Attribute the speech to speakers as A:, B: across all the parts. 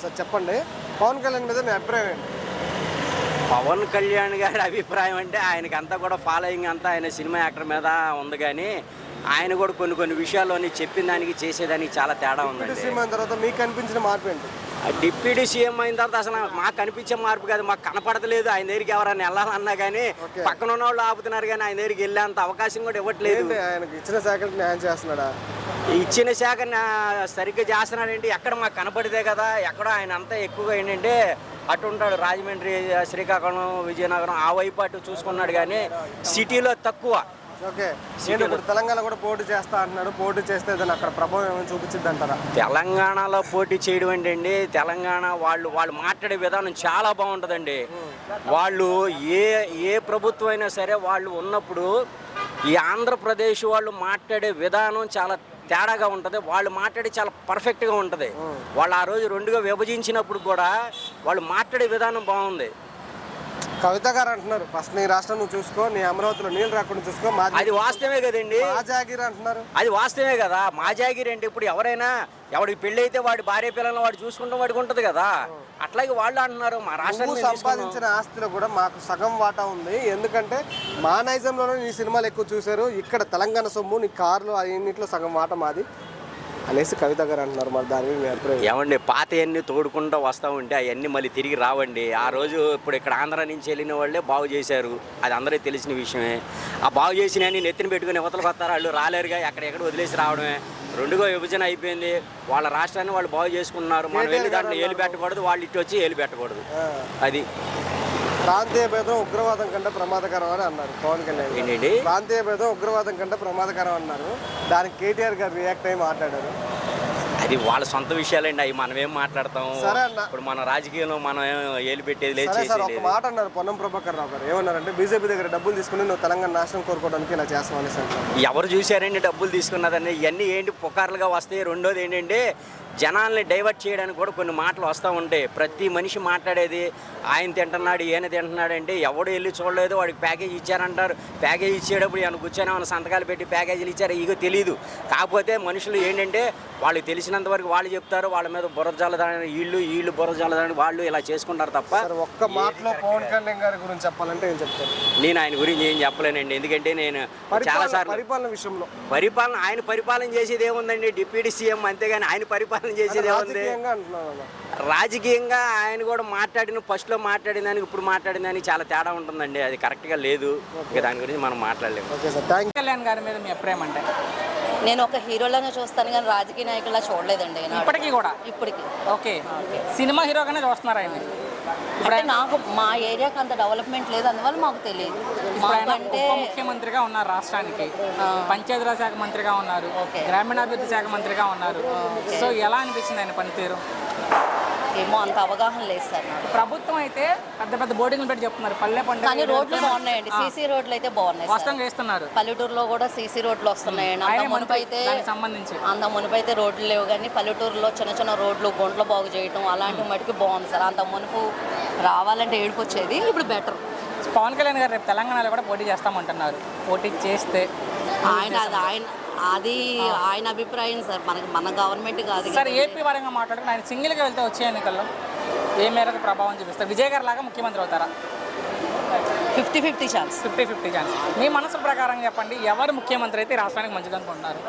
A: Sir చెప్పండి, పవన్ కళ్యాణ్ మీద మీ అభిప్రాయం ఏంటి?
B: పవన్ కళ్యాణ్ గారి అభిప్రాయం అంటే ఆయనకి అంతా కూడా ఫాలోయింగ్ అంతా ఆయన సినిమా యాక్టర్ మీద ఉంది, కానీ ఆయన కూడా కొన్ని విషయాల్లోని చెప్పిన దానికి చేసేదానికి చాలా తేడా ఉందండి.
A: సీఎం అయిన తర్వాత మీకు అనిపించిన మార్పు ఏంటి?
B: డిప్యూటీ సీఎం అయిన తర్వాత అసలు మాకు కనిపించే మార్పు కాదు, మాకు కనపడతలేదు. ఆయన దగ్గరికి ఎవరైనా వెళ్ళాలన్నా కానీ పక్కన ఉన్న వాళ్ళు ఆపుతున్నారు, కానీ ఆయన దగ్గరికి వెళ్ళేంత అవకాశం కూడా ఇవ్వట్లేదు.
A: ఆయనకి ఇచ్చిన శాఖలకు న్యాయం చేస్తున్నాడా?
B: ఇచ్చిన శాఖ సరిగ్గా చేస్తున్నాడంటే ఎక్కడ మాకు కనపడితే కదా. ఎక్కడో ఆయన అంతా ఎక్కువగా ఏంటంటే అటు ఉంటాడు, రాజమండ్రి, శ్రీకాకుళం, విజయనగరం ఆ వైపు అటు చూసుకున్నాడు, కానీ సిటీలో తక్కువ.
A: ఓకే, ఇప్పుడు తెలంగాణ కూడా పోటీ చేస్తా అంటున్నాడు. పోటీ చేస్తే దాన్ని అక్కడ ప్రభావం ఏమైనా చూపించింది అంటారా?
B: తెలంగాణలో పోటీ చేయడం ఏంటండి, తెలంగాణ వాళ్ళు మాట్లాడే విధానం చాలా బాగుంటుందండి. వాళ్ళు ఏ ప్రభుత్వం అయినా సరే వాళ్ళు ఉన్నప్పుడు ఈ ఆంధ్రప్రదేశ్ వాళ్ళు మాట్లాడే విధానం చాలా తేడాగా ఉంటుంది. వాళ్ళు మాట్లాడి చాలా పర్ఫెక్ట్గా ఉంటుంది. వాళ్ళు ఆ రోజు రెండుగా విభజించినప్పుడు కూడా వాళ్ళు మాట్లాడే విధానం బాగుంది.
A: కవిత గారు అంటున్నారు, ఫస్ట్ నీ రాష్ట్రం నువ్వు చూసుకో, నీ అమరావతిలో నీళ్ళు రాకుండా చూసుకో.
B: అది వాస్తవమే కదండి,
A: మా జాగిరి అంటున్నారు.
B: అది వాస్తవమే కదా. మా జాగిరి అంటే ఇప్పుడు ఎవరైనా ఎవడికి పెళ్లి అయితే వాడి భార్య పిల్లలను వాడు చూసుకుంటాం, వాడికి ఉంటుంది కదా. అట్లాగే వాళ్ళు అంటున్నారు మా రాష్ట్రాన్ని
A: సంపాదించిన ఆస్తిలో కూడా మాకు సగం వాటా ఉంది, ఎందుకంటే మా నైజంలోనే నీ సినిమాలు ఎక్కువ చూశారు, ఇక్కడ తెలంగాణ సొమ్ము నీ కార్లు అన్నింటిలో సగం వాటా మాది అనేసి కవిత గారు అంటున్నారు. మరి దాని మీద
B: ఏమండి, పాత అన్నీ తోడుకుంటూ వస్తూ ఉంటే అవన్నీ మళ్ళీ తిరిగి రావండి. ఆ రోజు ఇప్పుడు ఇక్కడ ఆంధ్ర నుంచి వెళ్ళిన వాళ్ళే బాగు చేశారు, అది అందరికీ తెలిసిన విషయమే. ఆ బాగు చేసిన నెత్తిన పెట్టుకుని యువతలకు వస్తారు, వాళ్ళు రాలేరుగా, ఎక్కడెక్కడ వదిలేసి రావడమే. రెండుగా విభజన అయిపోయింది, వాళ్ళ రాష్ట్రాన్ని వాళ్ళు బాగు చేసుకున్నారు. మనం వెళ్ళి దాంట్లో ఏలు పెట్టకూడదు, వాళ్ళు ఇటు వచ్చి ఏలు పెట్టకూడదు. అది
A: ప్రాంతీయ భేదం ఉగ్రవాదం కంటే ప్రమాదకరం అని అన్నారు పవన్ కళ్యాణ్.
B: ఏంటండి,
A: ప్రాంతీయ భేదం ఉగ్రవాదం కంటే ప్రమాదకరం అన్నారు. దానికి కేటీఆర్ గారు రియాక్ట్ అయ్యి మాట్లాడారు.
B: అది వాళ్ళ సొంత విషయాలండి, అవి మనం ఏం మాట్లాడతాం.
A: సరే అన్న,
B: ఇప్పుడు మన రాజకీయంలో మనం ఏలు పెట్టేది లేదు.
A: ఒక మాట అన్నారు పొన్నం ప్రభాకర్ రావు గారు, ఏమన్నారంటే బీజేపీ దగ్గర డబ్బులు తీసుకుని నువ్వు తెలంగాణ నాశనం కోరుకోవడానికి ఇలా చేస్తావు అనేసి అంటారు.
B: ఎవరు చూశారండి డబ్బులు తీసుకున్నదండి? ఇవన్నీ ఏంటి పుకార్లుగా వస్తాయి. రెండోది ఏంటంటే జనాల్ని డైవర్ట్ చేయడానికి కూడా కొన్ని మాటలు వస్తూ ఉంటాయి. ప్రతి మనిషి మాట్లాడేది ఆయన తింటున్నాడు, ఈయన తింటున్నాడు అంటే ఎవడు వెళ్ళి చూడలేదు, వాడికి ప్యాకేజ్ ఇచ్చారంటారు. ప్యాకేజ్ ఇచ్చేటప్పుడు ఏమైనా కూర్చొని ఏమైనా సంతకాలు పెట్టి ప్యాకేజీలు ఇచ్చారు, ఇగో తెలియదు. కాకపోతే మనుషులు ఏంటంటే వాళ్ళకి తెలిసినంత వరకు వాళ్ళు చెప్తారు, వాళ్ళ మీద బుర్రజాలదాని వీళ్ళు బుర్రజాలదాని వాళ్ళు ఇలా చేసుకుంటారు తప్ప.
A: ఒక్క మాటలో పవన్ కళ్యాణ్ గారి గురించి చెప్పాలంటే ఏం చెప్తారు?
B: నేను ఆయన గురించి ఏం చెప్పలేనండి, ఎందుకంటే నేను చాలాసార్లు
A: పరిపాలన విషయంలో
B: ఆయన పరిపాలన చేసేది ఏముందండి, డిప్యూటీ సీఎం, అంతేగాని ఆయన పరిపాలన చేసేది ఏముంది? రాజకీయంగా ఆయన కూడా ఫస్ట్లో మాట్లాడిన దానికి ఇప్పుడు మాట్లాడిన దానికి చాలా తేడా ఉంటుందండి, అది కరెక్ట్గా లేదు. ఇక దాని గురించి మనం మాట్లాడలేము.
C: కళ్యాణ్ గారి మీద మీ అభిప్రాయం అంటే?
D: నేను ఒక హీరోలాగా చూస్తాను కానీ రాజకీయ నాయకులా చూడలేదండి
C: ఇప్పటికీ కూడా.
D: ఇప్పటికి
C: ఓకే, సినిమా హీరోగానే చూస్తున్నారు ఆయన.
D: అంటే నాకు మా ఏరియాకి అంత డెవలప్మెంట్ లేదు, అందువల్ల మాకు తెలియదు.
C: ఉప ముఖ్యమంత్రిగా ఉన్నారు రాష్ట్రానికి, పంచాయతీరాజ్ శాఖ మంత్రిగా ఉన్నారు, గ్రామీణాభివృద్ధి శాఖ మంత్రిగా ఉన్నారు. సో ఎలా అనిపించింది ఆయన పనితీరు?
D: ఏమో అంత అవగాహన లేదు సార్ నాకు.
C: ప్రభుత్వం అయితే పెద్ద బోర్డింగ్లు పెట్టి చెప్తున్నారు పల్లె పండుగ, కానీ
D: రోడ్లు బాగున్నాయండి, సీసీ రోడ్లు అయితే బాగున్నాయి,
C: వాస్తవంగా వేస్తున్నారు.
D: పల్లెటూరులో కూడా సీసీ రోడ్లు వస్తున్నాయండి. అంత మునుపైతే రోడ్లు లేవు, కానీ పల్లెటూరులో చిన్న రోడ్లు గుంటలు బాగు చేయడం అలాంటి మటుకు బాగుంది సార్. అంత మునుపు రావాలంటే ఏడుపు వచ్చేది, ఇప్పుడు బెటర్.
C: పవన్ కళ్యాణ్ గారు రేపు తెలంగాణలో కూడా పోటీ చేస్తామంటున్నారు. పోటీ చేస్తే
D: అది ఆయన అభిప్రాయం సార్, మన గవర్నమెంట్ కాదు
C: సార్. ఏపీ పరంగా మాట్లాడుకుని ఆయన సింగిల్గా వెళ్తే వచ్చే ఎన్నికల్లో ఏ మేరకు ప్రభావం చూపిస్తారు? విజయ్ గారు లాగా ముఖ్యమంత్రి అవుతారా?
D: 50-50 ఛాన్స్.
C: 50-50 ఛాన్స్. మీ మనసు ప్రకారం చెప్పండి, ఎవరు ముఖ్యమంత్రి అయితే రాష్ట్రానికి మంచిది అనుకుంటున్నారు?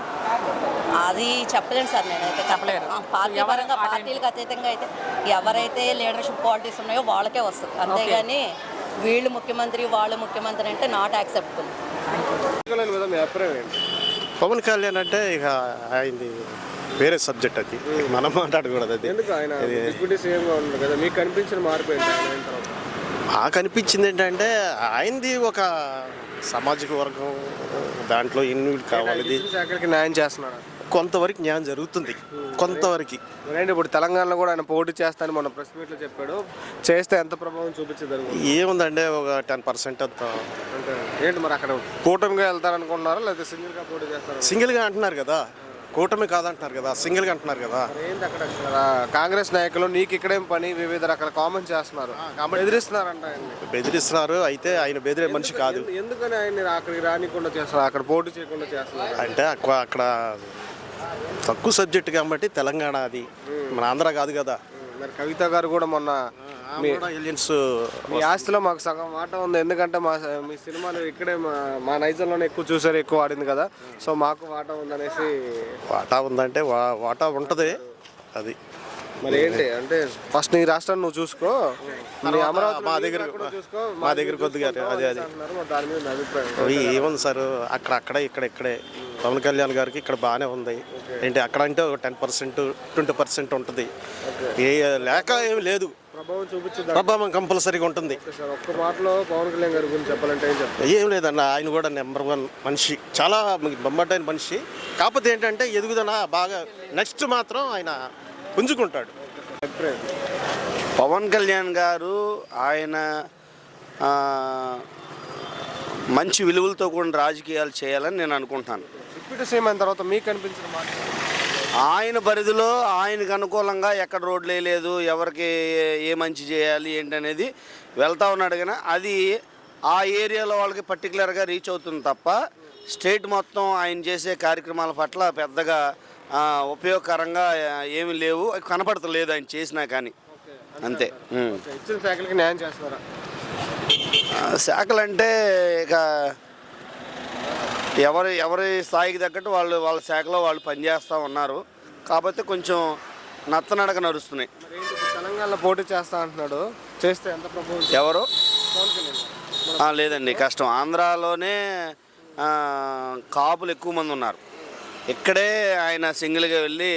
D: అది చెప్పలేను సార్, నేనైతే చెప్పలేను. పార్టీ పరంగా పార్టీలకు అతీతంగా అయితే ఎవరైతే లీడర్షిప్ క్వాలిటీస్ ఉన్నాయో వాళ్ళకే వస్తుంది, అంతేగాని వీళ్ళు ముఖ్యమంత్రి వాళ్ళు ముఖ్యమంత్రి అంటే నాట్ యాక్సెప్టబుల్.
E: పవన్ కళ్యాణ్ అంటే ఇక ఆయనది వేరే సబ్జెక్ట్, అది మనం మాట్లాడకూడదు. అది
A: మీకు అనిపించిన మార్పు ఏంటి?
E: మాకు అనిపించింది ఏంటంటే ఆయనది ఒక సామాజిక వర్గం, దాంట్లో ఎన్ని కావాలి
A: న్యాయం చేస్తున్నారు,
E: కొంతవరకు న్యాయం జరుగుతుంది, కొంతవరకు.
A: ఇప్పుడు తెలంగాణలో కూడా ఆయన పోటీ చేస్తానని మొన్న ప్రెస్ మీట్లో చెప్పాడు, చేస్తే ఎంత ప్రభావం చూపించేది?
E: ఏముందంటే ఒక 10% అంత.
A: అంటే ఏంటి మరి అక్కడ కూటమిగా వెళ్తారనుకుంటున్నారా లేదా సింగిల్గా పోటీ చేస్తారు?
E: సింగిల్గా అంటున్నారు కదా, కూటమి కాదంటున్నారు కదా, సింగిల్గా అంటున్నారు కదా.
A: ఏంటి అక్కడ కాంగ్రెస్ నాయకులు నీకు ఇక్కడేం పని వివిధ రకాల కామెంట్స్ చేస్తున్నారు,
E: బెదిరిస్తున్నారు. అయితే ఆయన బెదిరే మనిషి కాదు.
A: ఎందుకని ఆయన అక్కడికి రానికుండా చేస్తున్నారు, అక్కడ పోటీ చేయకుండా చేస్తున్నారు?
E: అంటే అక్కడ తక్కువ సబ్జెక్ట్ కాబట్టి తెలంగాణ, అది మన ఆంధ్ర కాదు కదా.
A: మరి కవిత గారు కూడా మొన్న
E: ఎలియన్స్
A: మీ ఆస్తిలో మాకు సగం వాటా ఉంది, ఎందుకంటే మీ సినిమాలు ఇక్కడే మా నైజంలోనే ఎక్కువ చూసారు, ఎక్కువ ఆడింది కదా, సో మాకు వాటా ఉందనేసి.
E: వాటా ఉందంటే వాటా ఉంటుంది అది.
A: మరి ఏంటి అంటే ఫస్ట్ నీ రాష్ట్రాన్ని నువ్వు చూసుకో, మీ అమరావతి
E: మా దగ్గర
A: చూసుకో,
E: మా దగ్గర కొద్దిగా అదే
A: అంటున్నారు. మరి దాని మీద నా అభిప్రాయం.
E: అవి ఏముంది సార్, అక్కడే ఇక్కడే పవన్ కళ్యాణ్ గారికి ఇక్కడ బాగానే ఉంది. ఏంటి అక్కడ అంటే 10% 20% ఉంటుంది, ఏ లేక ఏమి లేదు,
A: ప్రభావం చూపించింది.
E: ప్రభావం కంపల్సరీగా ఉంటుంది.
A: సార్ ఒక్క మాటలో పవన్ కళ్యాణ్ గారి గురించి చెప్పాలంటే ఏం చెప్తారు?
E: ఏం లేదన్న, ఆయన కూడా నెంబర్ 1 మనిషి, చాలా బొమ్మటైన మనిషి. కాకపోతే ఏంటంటే ఎదుగుదల బాగా నెక్స్ట్ మాత్రం ఆయన పుంజుకుంటాడు.
F: పవన్ కళ్యాణ్ గారు ఆయన మంచి విలువలతో కూడిన రాజకీయాలు చేయాలని నేను అనుకుంటున్నాను.
A: డిప్యూటీ సీఎం అయిన తర్వాత మీకు అనిపించిన మాట?
F: ఆయన పరిధిలో ఆయనకు అనుకూలంగా ఎక్కడ రోడ్లు వేయలేదు, ఎవరికి ఏ మంచి చేయాలి ఏంటనేది వెళ్తా ఉన్నాడు. కానీ అది ఆ ఏరియాలో వాళ్ళకి పర్టికులర్గా రీచ్ అవుతుంది తప్ప స్టేట్ మొత్తం ఆయన చేసే కార్యక్రమాల పట్ల పెద్దగా ఉపయోగకరంగా ఏమి లేవు, కనపడతలేదు ఆయన చేసినా కానీ, అంతే.
A: ఇచ్చిన శాఖలకి న్యాయం చేస్తున్నారా?
F: శాఖలు అంటే ఇక ఎవరి స్థాయికి తగ్గట్టు వాళ్ళ శాఖలో వాళ్ళు పనిచేస్తూ ఉన్నారు. కాకపోతే కొంచెం నత్తనడక నడుస్తున్నాయి.
A: తెలంగాణలో పోటీ చేస్తా అంటున్నాడు, చేస్తే ఎంత ప్రభావం?
F: ఎవరు? లేదండి, కష్టం. ఆంధ్రాలోనే కాపులు ఎక్కువ మంది ఉన్నారు. ఇక్కడే ఆయన సింగిల్గా వెళ్ళి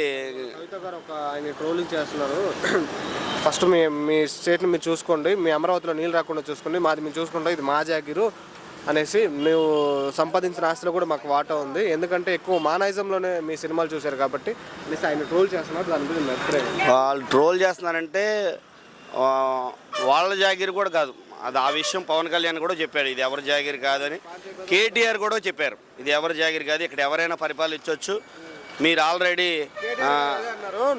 A: కవిత గారు ఆయన ట్రోలింగ్ చేస్తున్నారు. ఫస్ట్ మీ స్టేట్ని మీరు చూసుకోండి, మీ అమరావతిలో నీళ్ళు రాకుండా చూసుకోండి, మాది మేము చూసుకుంటాం, ఇది మా జాగిరు అనేసి, నువ్వు సంపాదించిన ఆస్తిలో కూడా మాకు వాటా ఉంది, ఎందుకంటే ఎక్కువ మా నైజంలోనే మీ సినిమాలు చూశారు కాబట్టి అనేసి ఆయన ట్రోల్ చేస్తున్నారు. దాని గురించి
F: వాళ్ళు ట్రోల్ చేస్తున్నారంటే వాళ్ళ జాగిరి కూడా కాదు అది. ఆ విషయం పవన్ కళ్యాణ్ కూడా చెప్పాడు, ఇది ఎవరి జాగిరి కాదని. కేటీఆర్ కూడా చెప్పారు, ఇది ఎవరి జాగిరి కాదు, ఇక్కడ ఎవరైనా పరిపాలించవచ్చు. మీరు ఆల్రెడీ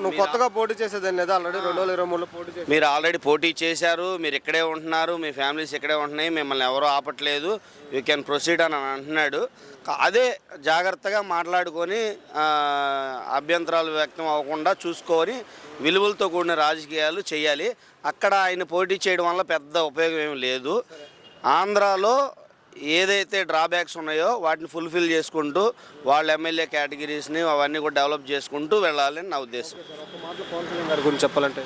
A: నువ్వు కొత్తగా పోటీ చేసేదాన్ని లేదా? ఆల్రెడీ 2023లో పోటీ చేసి
F: మీరు ఆల్రెడీ పోటీ చేశారు, మీరు ఇక్కడే ఉంటున్నారు, మీ ఫ్యామిలీస్ ఇక్కడే ఉంటున్నాయి, మిమ్మల్ని ఎవరో ఆపట్లేదు, యూ కెన్ ప్రొసీడ్ అని అంటున్నాడు. అదే జాగ్రత్తగా మాట్లాడుకొని అభ్యంతరాలు వ్యక్తం అవ్వకుండా చూసుకొని విలువలతో కూడిన రాజకీయాలు చేయాలి. అక్కడ ఆయన పోటీ చేయడం వల్ల పెద్ద ఉపయోగం ఏమి లేదు. ఆంధ్రాలో ఏదైతే డ్రాబ్యాక్స్ ఉన్నాయో వాటిని ఫుల్ఫిల్ చేసుకుంటూ వాళ్ళ ఎమ్మెల్యే కేటగిరీస్ని అవన్నీ కూడా డెవలప్ చేసుకుంటూ వెళ్ళాలని నా ఉద్దేశం.
A: పవన్ కళ్యాణ్ గారి గురించి చెప్పాలంటే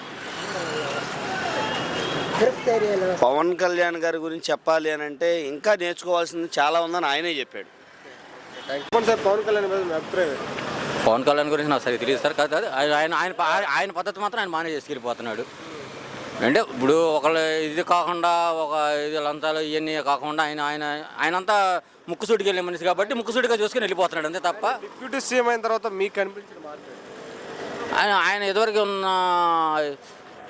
F: పవన్ కళ్యాణ్ గారి గురించి చెప్పాలి అని అంటే ఇంకా నేర్చుకోవాల్సింది చాలా ఉందని ఆయనే చెప్పాడు.
A: సార్ పవన్ కళ్యాణ్ మీద మీ అభిప్రాయం?
G: పవన్ కళ్యాణ్ గురించి నాకు సరిగ్గా తెలియదు సార్. కాదు ఆయన పద్ధతి మాత్రం ఆయన బాగానే చేసుకెళ్ళిపోతున్నాడు. అంటే ఇప్పుడు ఒకళ్ళు ఇది కాకుండా ఒక ఇది లంచాలు ఇవన్నీ కాకుండా ఆయనంతా ముక్కుసూటికి వెళ్ళే మనిషి కాబట్టి ముక్కుసూటిగా చూసుకుని వెళ్ళిపోతున్నాడు అంతే తప్ప.
A: డిప్యూటీ సీఎం అయిన తర్వాత మీకు అనిపించిన మాట?
G: ఆయన ఎదువరకు ఉన్న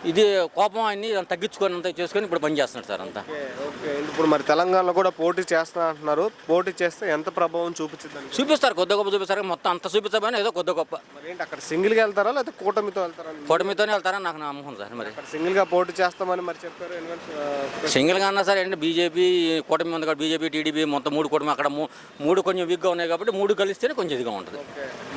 G: ఇది కోపం ఆయన్ని తగ్గించుకొని అంతా చేసుకొని ఇప్పుడు పని చేస్తున్నాడు సార్ అంతా.
A: ఓకే, ఇప్పుడు మరి తెలంగాణలో కూడా పోటీ చేస్తా అంటున్నారు, పోటీ చేస్తే ఎంత ప్రభావం చూపించిందని?
G: చూపిస్తారు, కొద్ది గొప్ప చూపిస్తారు, మొత్తం అంత చూపించబోయినా ఏదో కొద్ది గొప్ప.
A: మరి ఏంటి అక్కడ సింగిల్గా వెళ్తారా లేకపోతే కూటమితో వెళ్తారా?
G: కూటమితోనే వెళ్తారని నాకు నమ్మకం సార్. మరి
A: సింగిల్గా పోటీ చేస్తామని మరి చెప్పారు.
G: సింగిల్గా అన్నా సరే అంటే బీజేపీ కూటమి ఉంది కాబట్టి బీజేపీ టీడీపీ మొత్తం 3 కూటమి, అక్కడ 3 కొంచెం వీక్గా ఉన్నాయి కాబట్టి 3 కలిస్తేనే కొంచెం ఇదిగా ఉంటుంది.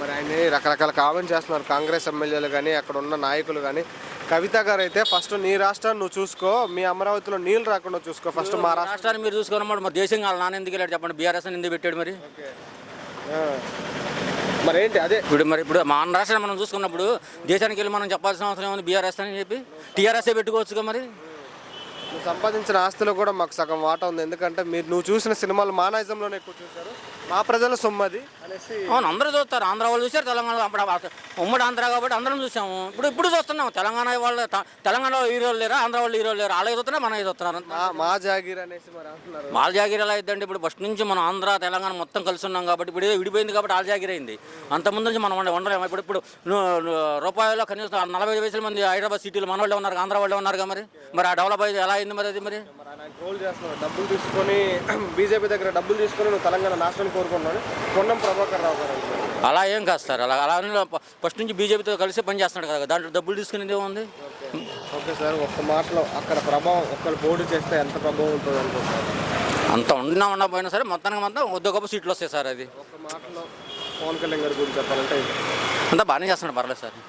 A: మరి ఆయన రకరకాల కామెంట్ చేస్తున్నారు కాంగ్రెస్ ఎమ్మెల్యేలు కానీ అక్కడ ఉన్న నాయకులు కానీ. కవిత గారు అయితే ఫస్ట్ నీ రాష్ట్రాన్ని నువ్వు చూసుకో, మీ అమరావతిలో నీళ్ళు రాకుండా చూసుకో, ఫస్ట్ మా
G: రాష్ట్రాన్ని మీరు చూసుకోనమాట. మరి దేశం కాదు నాన్న ఎందుకు వెళ్ళాడు చెప్పండి, బీఆర్ఎస్ అని ఎందుకు పెట్టాడు మరి?
A: మరి ఏంటి అదే
G: ఇప్పుడు మన రాష్ట్రాన్ని మనం చూసుకున్నప్పుడు దేశానికి వెళ్ళి మనం చెప్పాల్సిన అవసరం ఏముంది? బీఆర్ఎస్ అని చెప్పి టీఆర్ఎస్ఏ పెట్టుకోవచ్చుగా. మరి
A: నువ్వు సంపాదించిన ఆస్తిలో కూడా మాకు సగం వాటా ఉంది, ఎందుకంటే నువ్వు చూసిన సినిమాలు మా నైజంలోనే ఎక్కువ చూశారు, మా ప్రజల సొమ్మది అనేసి.
G: అవును, అందరూ చూస్తారు, ఆంధ్ర వాళ్ళు చూశారు, తెలంగాణ అప్పుడు ఉమ్మడి ఆంధ్ర కాబట్టి అందరం చూసాము. ఇప్పుడు చూస్తున్నాం, తెలంగాణ వాళ్ళు తెలంగాణలో హీరోలు లేరా, ఆంధ్ర వాళ్ళు హీరోలు లేరు, అలాగే చూస్తున్నా మనం చూస్తున్నారు.
A: మా జాగీర్ అనేసి మరి అంటున్నారు.
G: వాళ్ళ జాగీర్ ఎలా అయిద్దండి? ఇప్పుడు ఫస్ట్ నుంచి మనం ఆంధ్ర తెలంగాణ మొత్తం కలిసి ఉన్నాం కాబట్టి ఇప్పుడు విడిపోయింది కాబట్టి వాళ్ళ జాగీర్ అయింది. అంతకుముందు నుంచి మనం ఉండలేము. ఇప్పుడు రూపాయలు కనీసం 40,000 మంది హైదరాబాద్ సిటీలో మన వాళ్ళే ఉన్నారు, ఆంధ్ర వాళ్ళే ఉన్నారు మరి ఆ డెవలప్ అయ్యింది ఎలా అయింది మరి? అది మరి
A: ట్రోల్ చేస్తున్నావు, డబ్బులు తీసుకొని బీజేపీ దగ్గర డబ్బులు తీసుకొని నువ్వు తెలంగాణ నాశనం కోరుకున్నాను పొన్నం ప్రభాకర్ రావు గారు.
G: అలా ఏం కాదు సార్, అలా ఫస్ట్ నుంచి బీజేపీతో కలిసి పనిచేస్తున్నాడు కదా, దాంట్లో డబ్బులు తీసుకునేది ఏముంది?
A: ఓకే సార్, ఒక్క మాటలో అక్కడ ప్రభావం ఒక్కరు పోటీ చేస్తే ఎంత ప్రభావం ఉంటుంది అనుకుంటారు?
G: అంత ఉండకపోయినా సరే మొత్తానికి కొద్ది గొప్ప సీట్లు వస్తాయి సార్. అది
A: ఒక్క మాటలో పవన్ కళ్యాణ్ గారి గురించి చెప్పాలంటే
G: అంతా బాగానే చేస్తున్నాడు, పర్లేదు సార్.